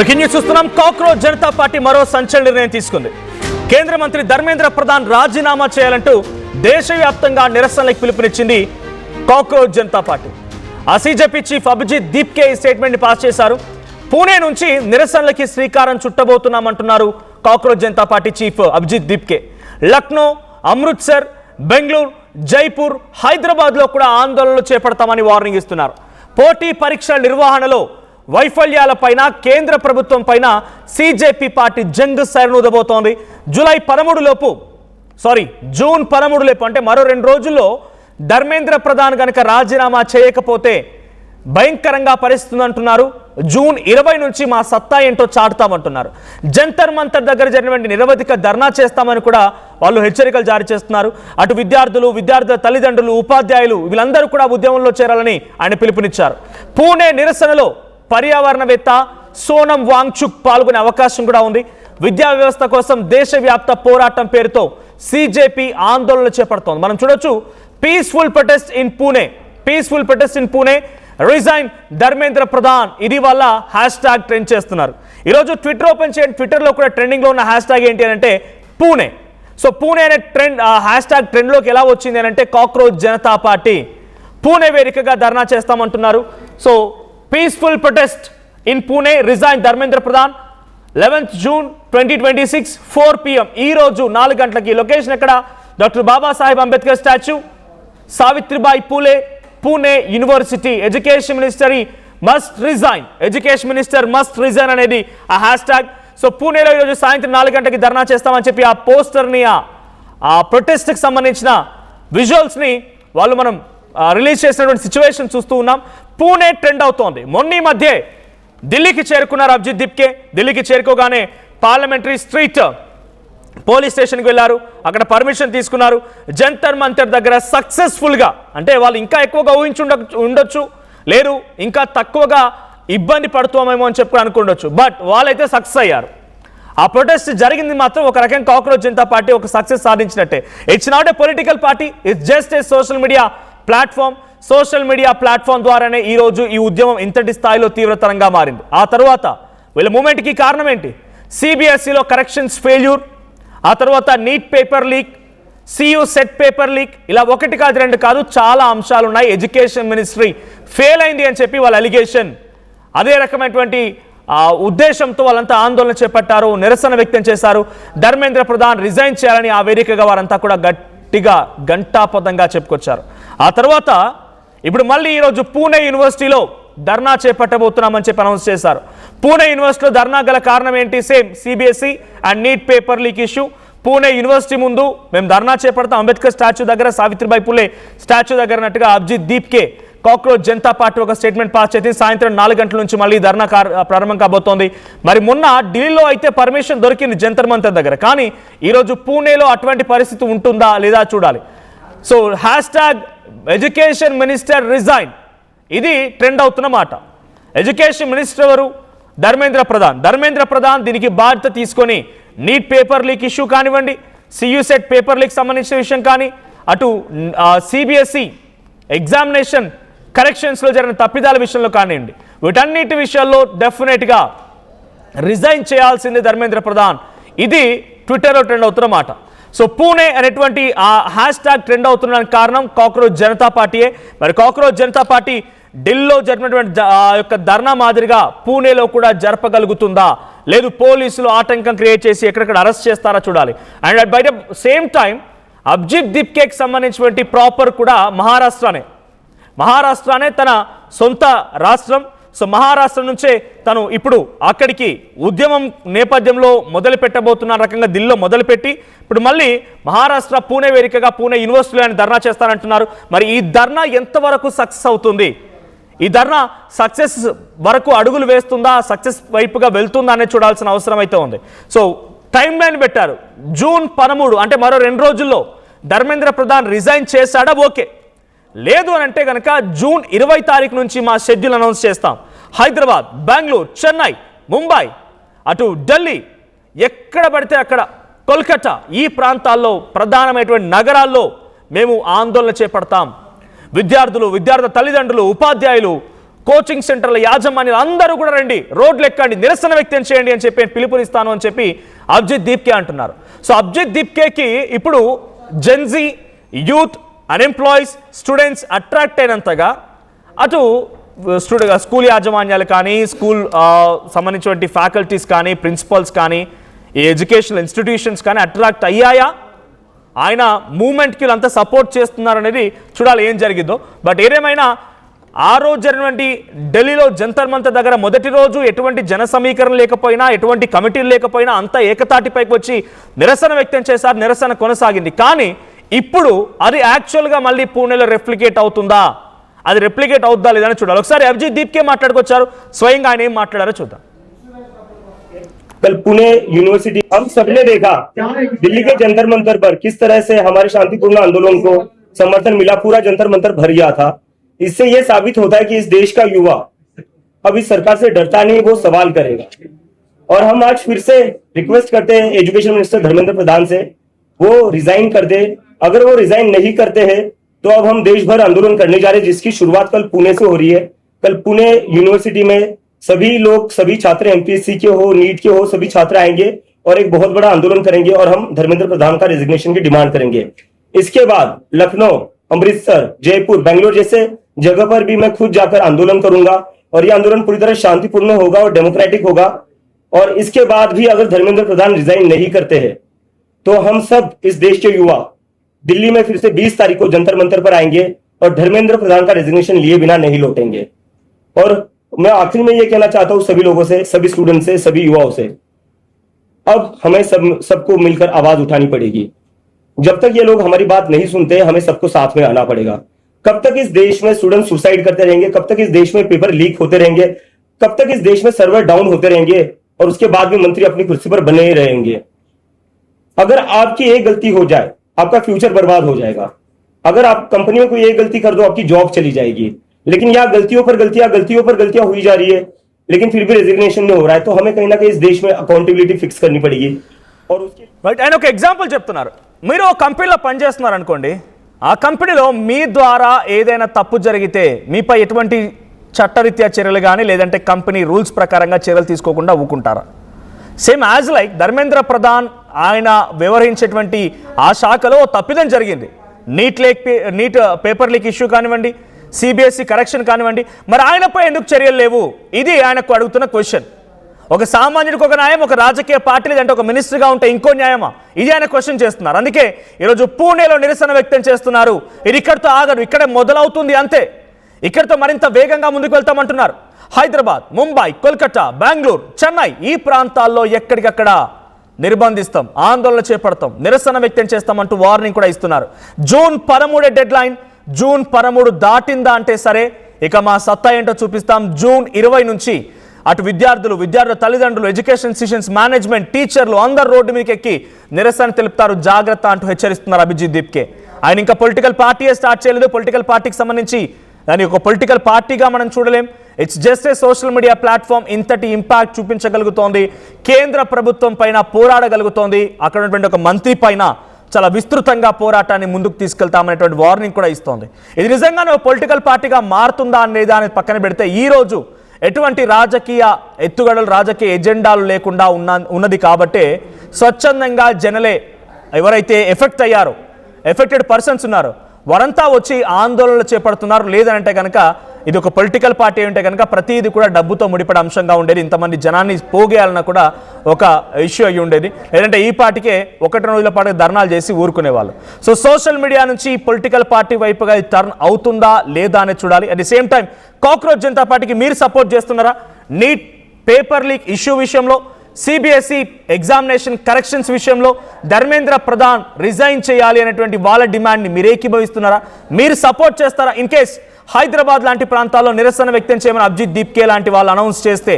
Breaking news చూస్తున్నాం. Cockroach Janata party మరో సంచలన నిర్ణయం తీసుకుంది. కేంద్ర మంత్రి ధర్మేంద్ర ప్రధాన్ రాజీనామా చేయాలంటూ దేశవ్యాప్తంగా నిరసనలకు పిలుపునిచ్చింది cockroach Janata party. CJP chief Abhijit Dipke ఈ స్టేట్మెంట్ ని పాస్ చేశారు. పూణే నుంచి నిరసనలకి శ్రీకారం చుట్టబోతున్నామంటున్నారు cockroach Janata party chief Abhijit Dipke. Lucknow, Amritsar, Bengaluru, Jaipur, హైదరాబాద్లో కూడా ఆందోళనలు చేపడతామని వార్నింగ్ ఇస్తున్నారు. పోటీ పరీక్షల నిర్వహణలో వైఫల్యాలపైన కేంద్ర ప్రభుత్వం పైన సిజెపి పార్టీ జంగ్ సైరనూదబోతోంది. జూన్ 13 లోపు అంటే మరో 2 రోజుల్లో ధర్మేంద్ర ప్రధాన్ కనుక రాజీనామా చేయకపోతే భయంకరంగా పరిస్థితి అంటున్నారు. జూన్ 20 నుంచి మా సత్తా ఏంటో చాటుతామంటున్నారు. జంతర్ మంతర్ దగ్గర జరిగినటువంటి నిరవధిక ధర్నా చేస్తామని కూడా వాళ్ళు హెచ్చరికలు జారీ చేస్తున్నారు. అటు విద్యార్థుల తల్లిదండ్రులు, ఉపాధ్యాయులు వీళ్ళందరూ కూడా ఉద్యమంలో చేరాలని ఆయన పిలుపునిచ్చారు. పూణే నిరసనలో పర్యావరణవేత్త సోనం వాంగ్చుక్ పాల్గొనే అవకాశం కూడా ఉంది. విద్యా వ్యవస్థ కోసం దేశవ్యాప్త పోరాటం పేరుతో సిజెపి ఆందోళనలు చేపడుతోంది. మనం చూడొచ్చు, peaceful protest in Pune resign Dharmendra Pradhan. ఇది వల్ల హ్యాష్ ట్యాగ్ ట్రెండ్ చేస్తున్నారు. ఈరోజు ట్విట్టర్ ఓపెన్ చేయండి. ట్విట్టర్లో కూడా ట్రెండింగ్లో ఉన్న హ్యాష్ ట్యాగ్ ఏంటి అంటే పూణే. సో పూణే అనే ట్రెండ్ హ్యాష్ ట్యాగ్ ట్రెండ్లోకి ఎలా వచ్చింది అని అంటే కాక్రోచ్ జనతా పార్టీ పూణే వేదికగా ధర్నా చేస్తామంటున్నారు. So peaceful protest in Pune resign Dharmendra Pradhan 11th June 2026 4 PM ఈ రోజు 4 గంటలకి. లొకేషన్ ఎక్కడ? Doctor Babasaheb Ambedkar statue, Savitribai Phule, Pune university. Education minister must resign అనేది ఆ హ్యాష్ ట్యాగ్. సో పూణేలో ఈరోజు సాయంత్రం 4 గంటలకి ధర్నా చేస్తామని చెప్పి ఆ పోస్టర్ని, ఆ ప్రొటెస్ట్కి సంబంధించిన విజువల్స్ని వాళ్ళు మనం రిలీజ్ చేసినటువంటి సిచ్యువేషన్ చూస్తూ ఉన్నాం. పూణే ట్రెండ్ అవుతోంది. మొన్న ఈ మధ్య ఢిల్లీకి చేరుకున్నారు అభిజిత్ దీప్కే. ఢిల్లీకి చేరుకోగానే పార్లమెంటరీ స్ట్రీట్ పోలీస్ స్టేషన్కి వెళ్ళారు. అక్కడ పర్మిషన్ తీసుకున్నారు. జంతర్ మంతర్ దగ్గర సక్సెస్ఫుల్గా, అంటే వాళ్ళు ఇంకా ఎక్కువగా ఉండొచ్చు, లేదు ఇంకా తక్కువగా ఇబ్బంది పడుతామేమో అని చెప్పి అనుకుండొచ్చు, బట్ వాళ్ళైతే సక్సెస్ అయ్యారు. ఆ ప్రొటెస్ట్ జరిగింది మాత్రం ఒక రకంగా కాక్రోచ్ జనతా పార్టీ ఒక సక్సెస్ సాధించినట్టే. It's not a political party, it's just a social media platform ద్వారానే ఈరోజు ఈ ఉద్యమం ఇంతటి స్థాయిలో తీవ్రతరంగా మారింది. ఆ తర్వాత వీళ్ళ మూమెంట్కి కారణం ఏంటి? సిబిఎస్ఈలో కరెక్షన్స్ ఫెయిల్యూర్, ఆ తర్వాత NEET paper leak, CUET paper leak, ఇలా 1 కాదు 2 కాదు చాలా అంశాలు ఉన్నాయి. ఎడ్యుకేషన్ మినిస్ట్రీ ఫెయిల్ అయింది అని చెప్పి వాళ్ళ అలిగేషన్. అదే రకమైనటువంటి ఉద్దేశంతో వాళ్ళంతా ఆందోళన చేపట్టారు, నిరసన వ్యక్తం చేశారు. ధర్మేంద్ర ప్రధాన్ రిజైన్ చేయాలని ఆ వేదికగా వారంతా కూడా గట్టిగా గంటాపదంగా చెప్పుకొచ్చారు. ఆ తర్వాత ఇప్పుడు మళ్ళీ ఈరోజు పూణే యూనివర్సిటీలో ధర్నా చేపట్టబోతున్నామని చెప్పి అనౌన్స్ చేశారు. పూణే యూనివర్సిటీలో ధర్నా గల కారణం ఏంటి? Same CBSE and neat paper leak issue. Pune university ముందు మేము ధర్నా చేపడతాం, అంబేద్కర్ స్టాచ్యూ దగ్గర, సావిత్రిబాయి పూలే స్టాచ్యూ దగ్గర అన్నట్టుగా అభిజిత్ దీప్కే కాక్రోచ్ జనతా పార్టీ ఒక స్టేట్మెంట్ పాస్ చేసి సాయంత్రం 4 గంటల నుంచి మళ్ళీ ధర్నా ప్రారంభం కాబోతోంది. మరి మొన్న ఢిల్లీలో అయితే పర్మిషన్ దొరికింది జంతర్ మంతర్ దగ్గర, కానీ ఈరోజు పూణేలో అటువంటి పరిస్థితి ఉంటుందా లేదా చూడాలి. So hash tag education minister resign, ఇది ట్రెండ్ అవుతున్న మాట. ఎడ్యుకేషన్ మినిస్టర్ ఎవరు? ధర్మేంద్ర ప్రధాన్ దీనికి బాధ్యత తీసుకొని నీట్ పేపర్ లీక్ ఇష్యూ కానివ్వండి, సియు సెట్ పేపర్ లీక్ సంబంధించిన విషయం కానీ, అటు సిబిఎస్ఈ ఎగ్జామినేషన్ కరెక్షన్స్లో జరిగిన తప్పిదాల విషయంలో కానివ్వండి, వీటన్నిటి విషయాల్లో డెఫినెట్గా రిజైన్ చేయాల్సింది ధర్మేంద్ర ప్రధాన్. ఇది ట్విట్టర్లో ట్రెండ్ అవుతున్న మాట. సో పూణే అనేటువంటి ఆ హ్యాష్ ట్యాగ్ ట్రెండ్ అవుతున్న కారణం కాక్రోచ్ జనతా పార్టీయే. మరి కాక్రోచ్ జనతా పార్టీ ఢిల్లీలో జరిగినటువంటి యొక్క ధర్నా మాదిరిగా పూణేలో కూడా జరపగలుగుతుందా, లేదు పోలీసులు ఆటంకం క్రియేట్ చేసి ఎక్కడెక్కడ అరెస్ట్ చేస్తారా చూడాలి. And by the same time Abhijit దీప్కేకి సంబంధించినటువంటి ప్రాపర్ కూడా మహారాష్ట్రనే తన సొంత రాష్ట్రం. సో మహారాష్ట్ర నుంచే తను ఇప్పుడు అక్కడికి ఉద్యమం నేపథ్యంలో మొదలు పెట్టబోతున్న రకంగా ఢిల్లీలో మొదలుపెట్టి ఇప్పుడు మళ్ళీ మహారాష్ట్ర పూణే వేదికగా పూణే యూనివర్సిటీలో ఆయన ధర్నా చేస్తానంటున్నారు. మరి ఈ ధర్నా ఎంతవరకు సక్సెస్ అవుతుంది? ఈ ధర్నా సక్సెస్ వరకు అడుగులు వేస్తుందా, సక్సెస్ వైపుగా వెళ్తుందా అనేది చూడాల్సిన అవసరం అయితే ఉంది. సో టైం లైన్ పెట్టారు. జూన్ 13 అంటే మరో 2 రోజుల్లో ధర్మేంద్ర ప్రధాన్ రిజైన్ చేశాడా ఓకే, లేదు అని అంటే కనుక జూన్ 20 తారీఖు నుంచి మా షెడ్యూల్ అనౌన్స్ చేస్తాం. హైదరాబాద్, బెంగళూరు, చెన్నై, ముంబై, అటు ఢిల్లీ, ఎక్కడ పడితే అక్కడ, కోల్కతా, ఈ ప్రాంతాల్లో ప్రధానమైనటువంటి నగరాల్లో మేము ఆందోళన చేపడతాం. విద్యార్థుల తల్లిదండ్రులు, ఉపాధ్యాయులు కోచింగ్ సెంటర్ల యాజమాన్యాలు అందరూ కూడా రండి, రోడ్లు ఎక్కండి, నిరసన వ్యక్తం చేయండి అని చెప్పి పిలుపునిస్తాను అని చెప్పి అభిజిత్ దీప్కే అంటున్నారు. సో అభిజిత్ దీప్కేకి ఇప్పుడు Gen Z, youth, unemployees, students attract అయినంతగా అటు స్కూల్ యాజమాన్యాలు కానీ, స్కూల్ సంబంధించినటువంటి ఫ్యాకల్టీస్ కానీ, ప్రిన్సిపల్స్ కానీ, ఈ ఎడ్యుకేషనల్ ఇన్స్టిట్యూషన్స్ కానీ అట్రాక్ట్ అయ్యాయా, ఆయన మూమెంట్కి అంతా సపోర్ట్ చేస్తున్నారనేది చూడాలి ఏం జరిగిందో. బట్ ఏదేమైనా ఆ రోజు జరిగినటువంటి ఢిల్లీలో జంతర్ మంతర్ దగ్గర మొదటి రోజు ఎటువంటి జన సమీకరణ లేకపోయినా, ఎటువంటి కమిటీలు లేకపోయినా అంతా ఏకతాటిపైకి వచ్చి నిరసన వ్యక్తం చేశారు, నిరసన కొనసాగింది. కానీ ఇప్పుడు అది యాక్చువల్గా మళ్ళీ పూణేలో రెప్లికేట్ అవుతుందా, అది రెప్లికేట్ అవుద్దా లేదని చూడాలి. ఒకసారి అభిజిత్ దీప్కే మాట్లాడుకొచ్చారు, స్వయంగా ఆయన ఏం మాట్లాడారో చూద్దాం. कल पुणे यूनिवर्सिटी हम सबने देखा दिल्ली के जंतर मंतर पर किस तरह से हमारे शांतिपूर्ण आंदोलन को समर्थन मिला, पूरा जंतर मंतर भर गया था। इससे यह साबित होता है कि इस देश का युवा अब इस सरकार से डरता नहीं, वो सवाल करेगा। और हम आज फिर से रिक्वेस्ट करते हैं एजुकेशन मिनिस्टर धर्मेंद्र प्रधान से, वो रिजाइन कर दे। अगर वो रिजाइन नहीं करते हैं तो अब हम देश भर आंदोलन करने जा रहे हैं, जिसकी शुरुआत कल पुणे से हो रही है। कल पुणे यूनिवर्सिटी में सभी लोग, सभी छात्र एमपीएससी के हो, नीट के हो, सभी छात्र आएंगे और एक बहुत बड़ा आंदोलन करेंगे और हम धर्मेंद्र प्रधान का रेजिग्नेशन की डिमांड करेंगे। इसके बाद लखनऊ, अमृतसर, जयपुर, बेंगलोर जैसे जगह पर भी मैं खुद जाकर आंदोलन करूंगा और यह आंदोलन पूरी तरह शांतिपूर्ण होगा और डेमोक्रेटिक होगा। और इसके बाद भी अगर धर्मेंद्र प्रधान रिजाइन नहीं करते हैं तो हम सब इस देश के युवा दिल्ली में फिर से 20 तारीख को जंतर मंतर पर आएंगे और धर्मेंद्र प्रधान का रेजिग्नेशन लिए बिना नहीं लौटेंगे। और मैं आखिर में ये कहना चाहता हूं सभी लोगों से, सभी स्टूडेंट से, सभी युवाओं से, अब हमें सबको मिलकर आवाज उठानी पड़ेगी। जब तक ये लोग हमारी बात नहीं सुनते, हमें सबको साथ में आना पड़ेगा। कब तक इस देश में स्टूडेंट सुसाइड करते रहेंगे, कब तक इस देश में पेपर लीक होते रहेंगे, कब तक इस देश में सर्वर डाउन होते रहेंगे और उसके बाद भी मंत्री अपनी कुर्सी पर बने ही रहेंगे। अगर आपकी एक गलती हो जाए, आपका फ्यूचर बर्बाद हो जाएगा। अगर आप कंपनियों को एक गलती कर दो, आपकी जॉब चली जाएगी। लेकिन यहाँ गलतियों पर गलतियां हुई जा रही है, लेकिन फिर भी रेजिग्नेशन नहीं हो रहा है। तो हमें कहीं ना कहीं इस देश में अकाउंटेबिलिटी फिक्स करनी पड़ेगी। और उसके రైట్, ఆయన ఒక ఎగ్జాంపుల్ చెప్తున్నారు. మీరు ఒక కంపెనీలో పనిచేస్తున్నారు అనుకోండి, ఆ కంపెనీలో మీ ద్వారా ఏదైనా తప్పు జరిగితే మీపై ఎటువంటి చట్టరీత్యా చర్యలు కానీ లేదంటే కంపెనీ రూల్స్ ప్రకారంగా చర్యలు తీసుకోకుండా ఊకుంటారా? Same as like Dharmendra Pradhan ఆయన వ్యవహరించేటువంటి ఆ శాఖలో తప్పిదం జరిగింది. నీట్ పేపర్ లీక్ ఇష్యూ కానివ్వండి, సిబిఎస్ఈ కరెక్షన్ కానివ్వండి, మరి ఆయనపై ఎందుకు చర్యలు లేవు? ఇది ఆయనకు అడుగుతున్న క్వశ్చన్. ఒక సామాన్యుడికి ఒక న్యాయం, ఒక రాజకీయ పార్టీ లేదంటే ఒక మినిస్టర్గా ఉంటే ఇంకో న్యాయమా? ఇది ఆయన క్వశ్చన్ చేస్తున్నారు. అందుకే ఈరోజు పూణేలో నిరసన వ్యక్తం చేస్తున్నారు. ఇది ఇక్కడితో ఆగదు, ఇక్కడే మొదలవుతుంది అంతే. ఇక్కడితో మరింత వేగంగా ముందుకు వెళ్తామంటున్నారు. హైదరాబాద్, ముంబై, కోల్కతా, బెంగళూరు, చెన్నై ఈ ప్రాంతాల్లో ఎక్కడికక్కడ నిర్బంధిస్తాం, ఆందోళన చేపడతాం, నిరసన వ్యక్తం చేస్తామంటూ వార్నింగ్ కూడా ఇస్తున్నారు. June 13 dead line. జూన్ 13 దాటిందా అంటే సరే, ఇక మా సత్తా ఏంటో చూపిస్తాం. జూన్ 20 నుంచి అటు విద్యార్థుల తల్లిదండ్రులు, ఎడ్యుకేషన్ ఇన్స్టిట్యూషన్స్ మేనేజ్మెంట్, టీచర్లు అందరు రోడ్డు మీదకి ఎక్కి నిరసన తెలుపుతారు, జాగ్రత్త అంటూ హెచ్చరిస్తున్నారు అభిజిత్ దీప్కే. ఆయన ఇంకా పొలిటికల్ పార్టీయే స్టార్ట్ చేయలేదు. పొలిటికల్ పార్టీకి సంబంధించి దాన్ని ఒక పొలిటికల్ పార్టీగా మనం చూడలేం. It's just a social media platform. ఇంతటి ఇంపాక్ట్ చూపించగలుగుతోంది, కేంద్ర ప్రభుత్వం పైన పోరాడగలుగుతోంది, అక్కడ ఉన్నటువంటి ఒక మంత్రి పైన చాలా విస్తృతంగా పోరాటాన్ని ముందుకు తీసుకెళ్తామనేటువంటి వార్నింగ్ కూడా ఇస్తోంది. ఇది నిజంగానే ఒక పొలిటికల్ పార్టీగా మారుతుందా లేదా అనేది పక్కన పెడితే, ఈ రోజు ఎటువంటి రాజకీయ ఎత్తుగడలు, రాజకీయ ఎజెండాలు లేకుండా ఉన్నది కాబట్టే స్వచ్ఛందంగా జనలే ఎవరైతే ఎఫెక్టెడ్ పర్సన్స్ ఉన్నారో వారంతా వచ్చి ఆందోళనలు చేపడుతున్నారు. లేదంటే కనుక ఇది ఒక పొలిటికల్ పార్టీ ఉంటే కనుక ప్రతిదీ కూడా డబ్బుతో ముడిపడే అంశంగా ఉండేది, ఇంతమంది జనాన్ని పోగేయాలన్న కూడా ఒక ఇష్యూ అయ్యి ఉండేది. లేదంటే ఈ పార్టీకే 1 రోజుల పాటు ధర్నాలు చేసి ఊరుకునేవాళ్ళు. సో సోషల్ మీడియా నుంచి పొలిటికల్ పార్టీ వైపుగా టర్న్ అవుతుందా లేదా అనేది చూడాలి. At the same time cockroach Janata పార్టీకి మీరు సపోర్ట్ చేస్తున్నారా? నీట్ పేపర్ లీక్ ఇష్యూ విషయంలో, సిబిఎస్ఈ ఎగ్జామినేషన్ కరెక్షన్స్ విషయంలో ధర్మేంద్ర ప్రధాన్ రిజైన్ చేయాలి అనేటువంటి వాళ్ళ డిమాండ్ని మీరు ఏకీభవిస్తున్నారా? మీరు సపోర్ట్ చేస్తారా? ఇన్ కేస్ హైదరాబాద్ లాంటి ప్రాంతాల్లో నిరసన వ్యక్తం చేయమని అభిజిత్ దీప్కే లాంటి వాళ్ళు అనౌన్స్ చేస్తే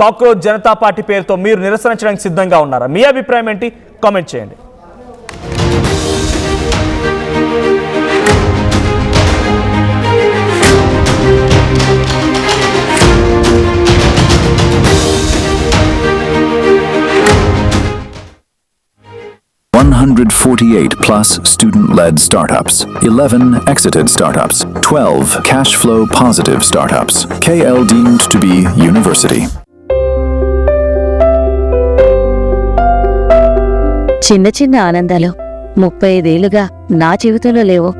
కాక్రోచ్ జనతా పార్టీ పేరుతో మీరు నిరసన చేయడానికి సిద్ధంగా ఉన్నారా? మీ అభిప్రాయం ఏంటి? కామెంట్ చేయండి. 148 plus student-led startups, 11 exited startups, 12 cash flow positive startups. KL deemed to be university. చిన్న చిన్న ఆనందాలు 35 ఏళ్లుగా నా జీవితంలో లేవు.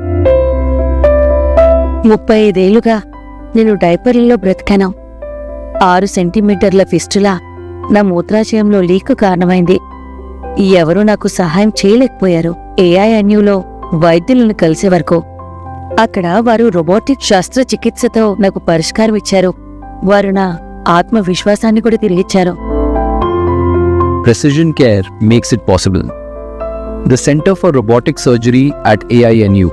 35 ఏళ్లుగా నేను డైపర్లలో బ్రతికాను. 6 సెంటీమీటర్ల ఫిస్టులా నా మూత్రాశయంలో లీక్ కారణమైంది. ఎవరూ నాకు సహాయం చేయలేకపోయారు. AINUలో వైద్యులను కలిసే వరకు. అక్కడ వారు రోబోటిక్ శస్త్రచికిత్సతో నాకు పరిష్కారం ఇచ్చారు. వారు నా ఆత్మవిశ్వాసాన్ని కూడా తిరిగిచ్చారు. Precision care makes it possible. The Center for Robotic Surgery at AINU